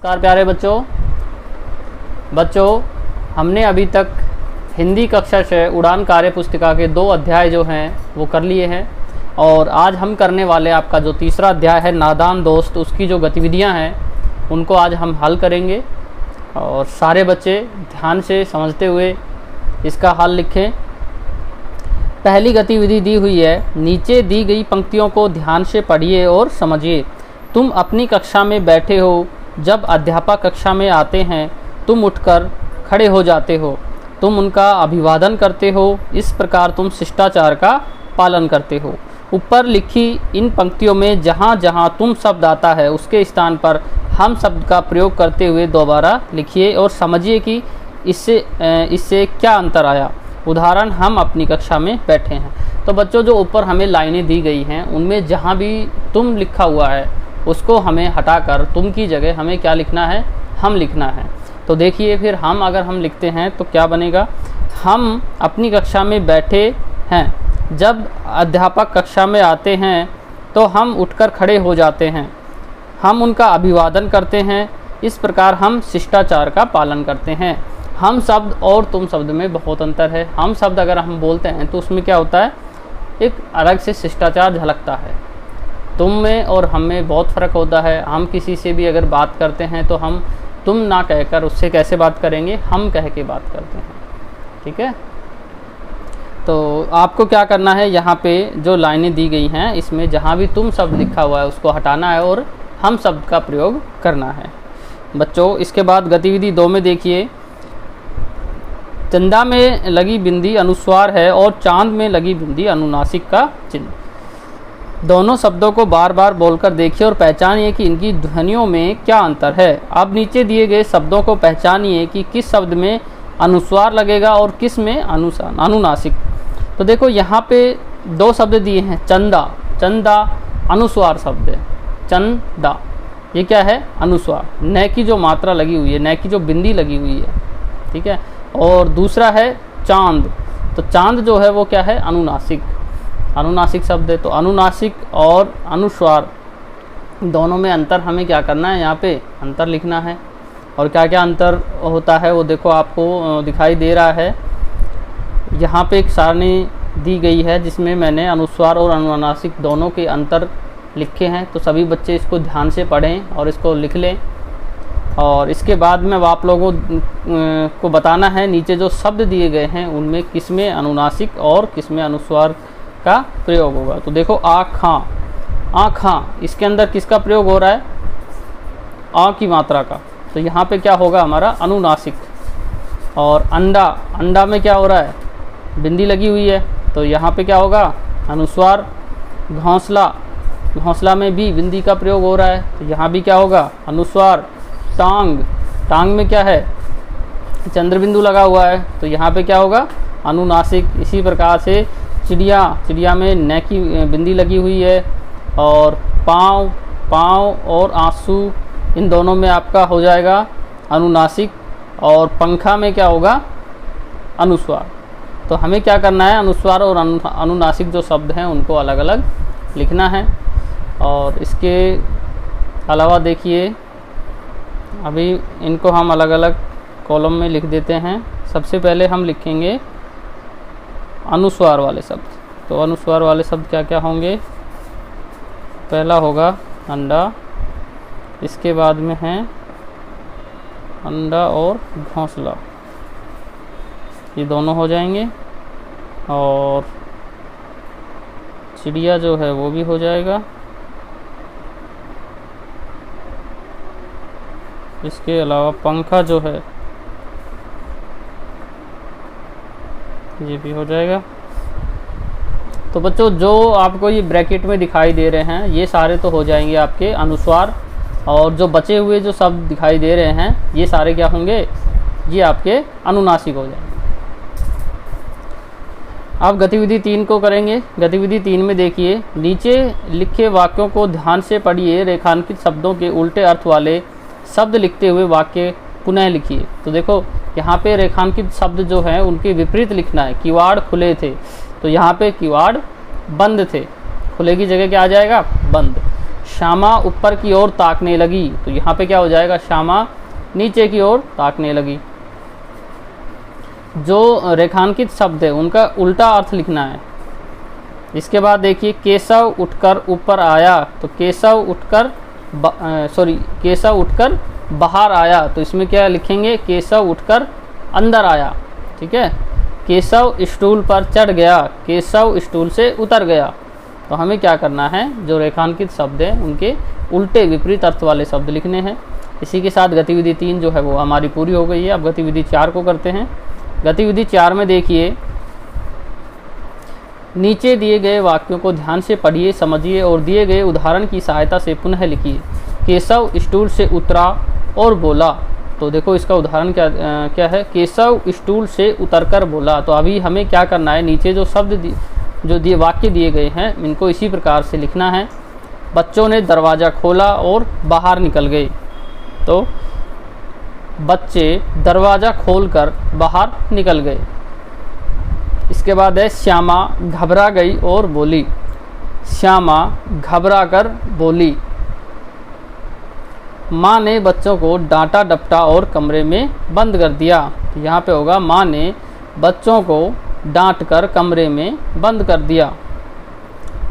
नमस्कार प्यारे बच्चों, हमने अभी तक हिंदी कक्षा से उड़ान कार्य पुस्तिका के 2 अध्याय जो हैं वो कर लिए हैं और आज हम करने वाले आपका जो तीसरा अध्याय है नादान दोस्त, उसकी जो गतिविधियां हैं उनको आज हम हल करेंगे और सारे बच्चे ध्यान से समझते हुए इसका हल लिखें। पहली गतिविधि दी हुई है, नीचे दी गई पंक्तियों को ध्यान से पढ़िए और समझिए। तुम अपनी कक्षा में बैठे हो, जब अध्यापक कक्षा में आते हैं तुम उठकर खड़े हो जाते हो, तुम उनका अभिवादन करते हो, इस प्रकार तुम शिष्टाचार का पालन करते हो। ऊपर लिखी इन पंक्तियों में जहाँ जहाँ तुम शब्द आता है उसके स्थान पर हम शब्द का प्रयोग करते हुए दोबारा लिखिए और समझिए कि इससे क्या अंतर आया। उदाहरण, हम अपनी कक्षा में बैठे हैं। तो बच्चों, जो ऊपर हमें लाइनें दी गई हैं उनमें जहाँ भी तुम लिखा हुआ है उसको हमें हटाकर तुम की जगह हमें क्या लिखना है, हम लिखना है। तो देखिए फिर अगर हम लिखते हैं तो क्या बनेगा, हम अपनी कक्षा में बैठे हैं, जब अध्यापक कक्षा में आते हैं तो हम उठकर खड़े हो जाते हैं, हम उनका अभिवादन करते हैं, इस प्रकार हम शिष्टाचार का पालन करते हैं। हम शब्द और तुम शब्द में बहुत अंतर है। हम शब्द अगर हम बोलते हैं तो उसमें क्या होता है, एक अलग से शिष्टाचार झलकता है। तुम में और हम में बहुत फ़र्क होता है। हम किसी से भी अगर बात करते हैं तो हम तुम ना कहकर उससे कैसे बात करेंगे, हम कह के बात करते हैं। ठीक है, तो आपको क्या करना है, यहाँ पे जो लाइनें दी गई हैं इसमें जहाँ भी तुम शब्द लिखा हुआ है उसको हटाना है और हम शब्द का प्रयोग करना है। बच्चों, इसके बाद गतिविधि 2 में देखिए, चंदा में लगी बिंदी अनुस्वार है और चांद में लगी बिंदी अनुनासिक का चिन्ह। दोनों शब्दों को बार बार बोलकर देखिए और पहचानिए कि इनकी ध्वनियों में क्या अंतर है। अब नीचे दिए गए शब्दों को पहचानिए कि किस शब्द में अनुस्वार लगेगा और किस में अनुनासिक। तो देखो यहाँ पे 2 शब्द दिए हैं, चंदा। चंदा अनुस्वार शब्द है, चंदा ये क्या है, अनुस्वार। न की जो मात्रा लगी हुई है, न की जो बिंदी लगी हुई है, ठीक है। और दूसरा है चांद। तो चांद जो है वो क्या है, अनुनासिक, अनुनासिक शब्द है। तो अनुनासिक और अनुस्वार दोनों में अंतर हमें क्या करना है, यहाँ पे अंतर लिखना है। और क्या क्या अंतर होता है वो देखो आपको दिखाई दे रहा है। यहाँ पे एक सारणी दी गई है जिसमें मैंने अनुस्वार और अनुनासिक दोनों के अंतर लिखे हैं। तो सभी बच्चे इसको ध्यान से पढ़ें और इसको लिख लें। और इसके बाद में आप लोगों को बताना है नीचे जो शब्द दिए गए हैं उनमें किसमें अनुनासिक और किसमें अनुस्वार का प्रयोग होगा। तो देखो आँखां, आँखां, इसके अंदर किसका प्रयोग हो रहा है, आ की मात्रा का। तो यहाँ पे क्या होगा हमारा अनुनासिक। और अंडा, अंडा में क्या हो रहा है, बिंदी लगी हुई है, तो यहाँ पे क्या होगा, अनुस्वार। घोंसला, घोंसला में भी बिंदी का प्रयोग हो रहा है, तो यहाँ भी क्या होगा, अनुस्वार। टांग, टांग में क्या है, चंद्रबिंदु लगा हुआ है, तो यहाँ पे क्या होगा, अनुनासिक। इसी प्रकार से चिड़िया, चिड़िया में न की बिंदी लगी हुई है। और पाँव, पाँव और आंसू, इन दोनों में आपका हो जाएगा अनुनासिक। और पंखा में क्या होगा, अनुस्वार। तो हमें क्या करना है, अनुस्वार और अनुनासिक जो शब्द हैं उनको अलग अलग लिखना है। और इसके अलावा देखिए अभी इनको हम अलग अलग कॉलम में लिख देते हैं। सबसे पहले हम लिखेंगे अनुस्वार वाले शब्द। तो अनुस्वार वाले शब्द क्या क्या होंगे, पहला होगा अंडा, इसके बाद में है अंडा और घोंसला, ये दोनों हो जाएंगे। और चिड़िया जो है वो भी हो जाएगा। इसके अलावा पंखा जो है ये भी हो जाएगा। तो बच्चों, जो आपको ये ब्रैकेट में दिखाई दे रहे हैं ये सारे तो हो जाएंगे आपके अनुस्वार। और जो बचे हुए जो शब्द दिखाई दे रहे हैं ये सारे क्या होंगे, ये आपके अनुनासिक हो जाएंगे। अब गतिविधि 3 को करेंगे। गतिविधि 3 में देखिए, नीचे लिखे वाक्यों को ध्यान से पढ़िए, रेखांकित शब्दों के उल्टे अर्थ वाले शब्द लिखते हुए वाक्य पुनः लिखिए। तो देखो यहाँ पे रेखांकित शब्द जो हैं उनके विपरीत लिखना है। किवाड़ खुले थे, तो यहाँ पे किवाड़ बंद थे, खुले की जगह क्या आ जाएगा, बंद। श्यामा ऊपर की ओर ताकने लगी, तो यहाँ पे क्या हो जाएगा, श्यामा नीचे की ओर ताकने लगी। जो रेखांकित शब्द है उनका उल्टा अर्थ लिखना है। इसके बाद देखिए, केशव उठकर ऊपर आया, तो केशव उठकर बाहर आया, तो इसमें क्या लिखेंगे, केशव उठकर अंदर आया। ठीक है। केशव स्टूल पर चढ़ गया, केशव स्टूल से उतर गया। तो हमें क्या करना है, जो रेखांकित शब्द हैं उनके उल्टे विपरीत अर्थ वाले शब्द लिखने हैं। इसी के साथ गतिविधि 3 जो है वो हमारी पूरी हो गई है। अब गतिविधि 4 को करते हैं। गतिविधि 4 में देखिए, नीचे दिए गए वाक्यों को ध्यान से पढ़िए, समझिए और दिए गए उदाहरण की सहायता से पुनः लिखिए। केशव स्टूल से उतरा और बोला, तो देखो इसका उदाहरण क्या है, केशव स्टूल से उतरकर बोला। तो अभी हमें क्या करना है, नीचे जो शब्द जो वाक्य दिए गए हैं इनको इसी प्रकार से लिखना है। बच्चों ने दरवाज़ा खोला और बाहर निकल गए, तो बच्चे दरवाज़ा खोलकर बाहर निकल गए। इसके बाद है, श्यामा घबरा गई और बोली, श्यामा घबरा कर बोली। माँ ने बच्चों को डांटा डपटा और कमरे में बंद कर दिया, तो यहाँ पे होगा, माँ ने बच्चों को डांट कर कमरे में बंद कर दिया।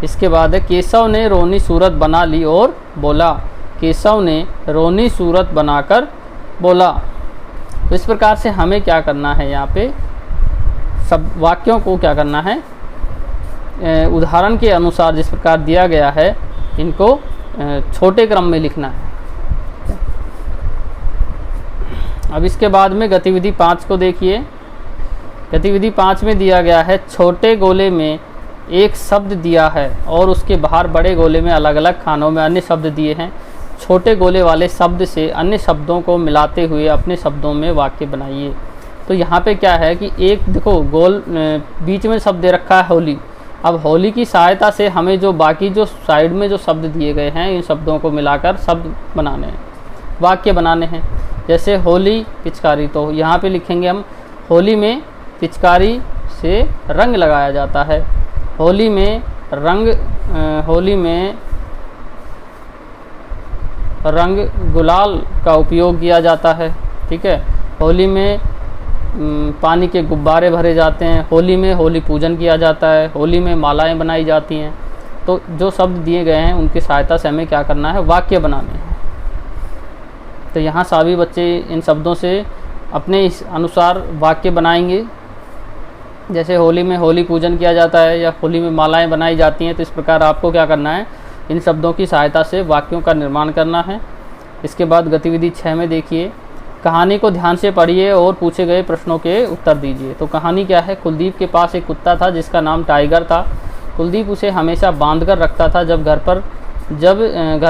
इसके बाद है, केशव ने रोनी सूरत बना ली और बोला, केशव ने रोनी सूरत बनाकर बोला। तो इस प्रकार से हमें क्या करना है, यहाँ पे सब वाक्यों को क्या करना है, उदाहरण के अनुसार जिस प्रकार दिया गया है इनको छोटे क्रम में लिखना है। अब इसके बाद में गतिविधि 5 को देखिए। गतिविधि 5 में दिया गया है, छोटे गोले में एक शब्द दिया है और उसके बाहर बड़े गोले में अलग अलग खानों में अन्य शब्द दिए हैं। छोटे गोले वाले शब्द से अन्य शब्दों को मिलाते हुए अपने शब्दों में वाक्य बनाइए। तो यहाँ पे क्या है कि एक देखो गोल बीच में शब्द दे रखा है होली। अब होली की सहायता से हमें जो बाकी जो साइड में जो शब्द दिए गए हैं इन शब्दों को मिलाकर शब्द बनाने हैं, वाक्य बनाने हैं। जैसे होली पिचकारी, तो यहाँ पे लिखेंगे हम, होली में पिचकारी से रंग लगाया जाता है। होली में रंग गुलाल का उपयोग किया जाता है। ठीक है। होली में पानी के गुब्बारे भरे जाते हैं। होली में होली पूजन किया जाता है। होली में मालाएं बनाई जाती हैं। तो जो शब्द दिए गए हैं उनकी सहायता से हमें क्या करना है, वाक्य बनाने हैं। तो यहाँ सभी बच्चे इन शब्दों से अपने इस अनुसार वाक्य बनाएंगे। जैसे होली में होली पूजन किया जाता है या होली में मालाएं बनाई जाती हैं, तो इस प्रकार आपको क्या करना है, इन शब्दों की सहायता से वाक्यों का निर्माण करना है। इसके बाद गतिविधि 6 में देखिए, कहानी को ध्यान से पढ़िए और पूछे गए प्रश्नों के उत्तर दीजिए। तो कहानी क्या है, कुलदीप के पास एक कुत्ता था जिसका नाम टाइगर था। कुलदीप उसे हमेशा बांध कर रखता था। जब घर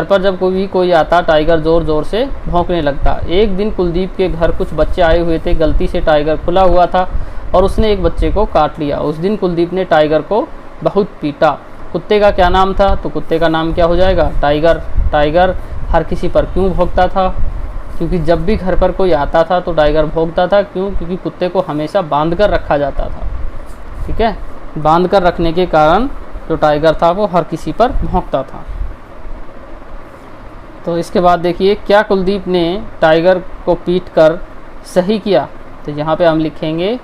पर जब कोई आता, टाइगर ज़ोर ज़ोर से भौंकने लगता। एक दिन कुलदीप के घर कुछ बच्चे आए हुए थे। गलती से टाइगर खुला हुआ था और उसने एक बच्चे को काट लिया। उस दिन कुलदीप ने टाइगर को बहुत पीटा। कुत्ते का क्या नाम था, तो कुत्ते का नाम क्या हो जाएगा, टाइगर। टाइगर हर किसी पर क्यों भौंकता था, क्योंकि जब भी घर पर कोई आता था तो टाइगर भौंकता था। क्यों, क्योंकि कुत्ते को हमेशा बांध कर रखा जाता था। ठीक है। बांध कर रखने के कारण जो टाइगर था वो हर किसी पर भौंकता था। तो इसके बाद देखिए, क्या कुलदीप ने टाइगर को पीट कर सही किया। तो यहाँ पे हम लिखेंगे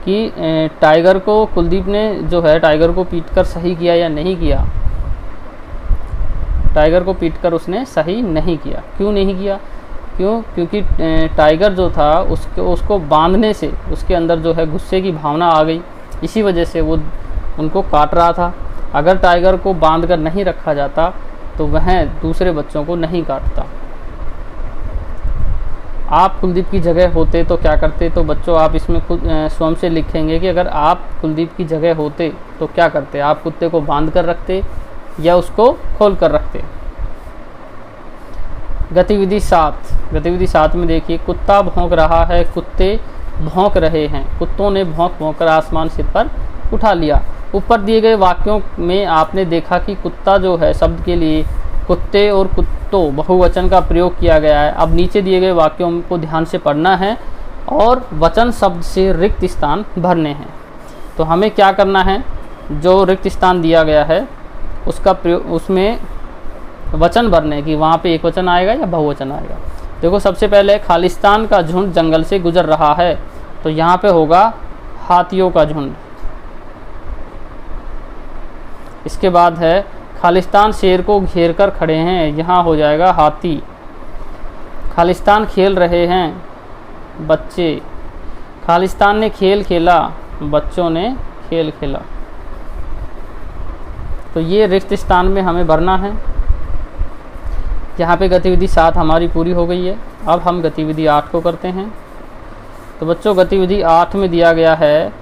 कि टाइगर को कुलदीप ने जो है टाइगर को पीटकर सही किया या नहीं किया। टाइगर को पीटकर उसने सही नहीं किया। क्यों नहीं किया, क्योंकि टाइगर जो था उसको बांधने से उसके अंदर जो है गुस्से की भावना आ गई, इसी वजह से वो उनको काट रहा था। अगर टाइगर को बांध कर नहीं रखा जाता तो वह दूसरे बच्चों को नहीं काटता। आप कुलदीप की जगह होते तो क्या करते, तो बच्चों आप इसमें खुद स्वयं से लिखेंगे कि अगर आप कुलदीप की जगह होते तो क्या करते। आप कुत्ते को बांध कर रखते या उसको खोल कर रखते। गतिविधि 7 में देखिए, कुत्ता भौंक रहा है, कुत्ते भौंक रहे हैं। कुत्तों ने भौंक कर आसमान सिर पर उठा लिया। ऊपर दिए गए वाक्यों में आपने देखा कि कुत्ता जो है शब्द के लिए कुत्ते और कुत्तों बहुवचन का प्रयोग किया गया है। अब नीचे दिए गए वाक्यों को ध्यान से पढ़ना है और वचन शब्द से रिक्त स्थान भरने हैं। तो हमें क्या करना है, जो रिक्त स्थान दिया गया है उसका प्रयोग, उसमें वचन भरने की, वहाँ पे एक वचन आएगा या बहुवचन आएगा। देखो सबसे पहले खालिस्तान का झुंड जंगल से गुजर रहा है, तो यहाँ पे होगा हाथियों का झुंड। इसके बाद है खालिस्तान शेर को घेर कर खड़े हैं, यहाँ हो जाएगा हाथी। खालिस्तान खेल रहे हैं बच्चे, खालिस्तान ने खेल खेला, बच्चों ने खेल खेला। तो ये रिक्त स्थान में हमें भरना है। यहाँ पे गतिविधि 7 हमारी पूरी हो गई है। अब हम गतिविधि 8 को करते हैं। तो बच्चों गतिविधि 8 में दिया गया है,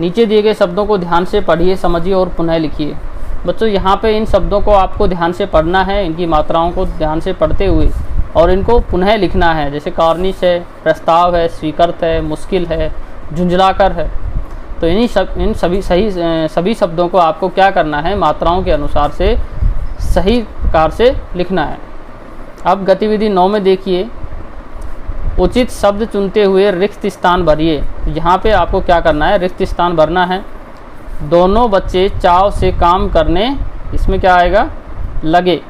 नीचे दिए गए शब्दों को ध्यान से पढ़िए, समझिए और पुनः लिखिए। बच्चों यहाँ पे इन शब्दों को आपको ध्यान से पढ़ना है, इनकी मात्राओं को ध्यान से पढ़ते हुए और इनको पुनः लिखना है। जैसे कार्निश है, प्रस्ताव है, स्वीकृत है, मुश्किल है, झुंझलाकर है। तो इन सभी शब्दों को आपको क्या करना है, मात्राओं के अनुसार से सही प्रकार से लिखना है। अब गतिविधि 9 में देखिए, उचित शब्द चुनते हुए रिक्त स्थान भरिए। यहाँ पे आपको क्या करना है, रिक्त स्थान भरना है। दोनों बच्चे चाव से काम करने, इसमें क्या आएगा, लगे।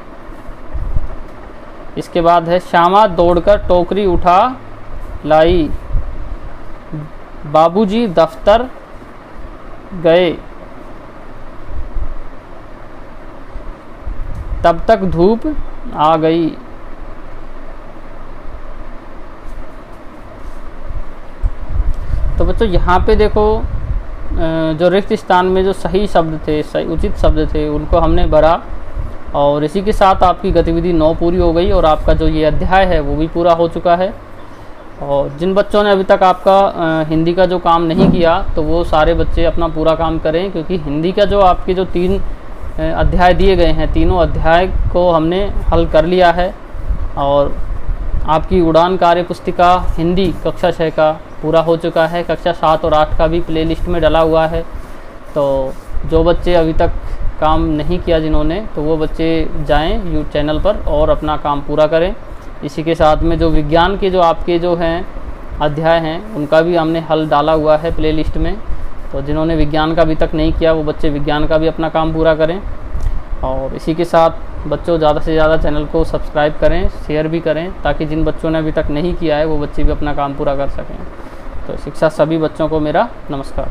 इसके बाद है श्यामा दौड़कर टोकरी उठा लाई, बाबूजी दफ्तर गए, तब तक धूप आ गई। तो बच्चों यहाँ पे देखो जो रिक्त स्थान में जो सही शब्द थे, सही उचित शब्द थे, उनको हमने भरा। और इसी के साथ आपकी गतिविधि 9 पूरी हो गई और आपका जो ये अध्याय है वो भी पूरा हो चुका है। और जिन बच्चों ने अभी तक आपका हिंदी का जो काम नहीं किया, तो वो सारे बच्चे अपना पूरा काम करें, क्योंकि हिंदी का जो आपके जो 3 अध्याय दिए गए हैं, तीनों अध्याय को हमने हल कर लिया है। और आपकी उड़ान कार्य पुस्तिका हिंदी कक्षा 6 का पूरा हो चुका है। कक्षा 7 और 8 का भी प्लेलिस्ट में डला हुआ है। तो जो बच्चे अभी तक काम नहीं किया जिन्होंने, तो वो बच्चे जाएं यूट्यूब चैनल पर और अपना काम पूरा करें। इसी के साथ में जो विज्ञान के जो आपके जो हैं अध्याय हैं, उनका भी हमने हल डाला हुआ है प्लेलिस्ट में। तो जिन्होंने विज्ञान का अभी तक नहीं किया, वो बच्चे विज्ञान का भी अपना काम पूरा करें। और इसी के साथ बच्चों ज़्यादा से ज़्यादा चैनल को सब्सक्राइब करें, शेयर भी करें, ताकि जिन बच्चों ने अभी तक नहीं किया है वो बच्चे भी अपना काम पूरा कर सकें। तो शिक्षा सभी बच्चों को मेरा नमस्कार।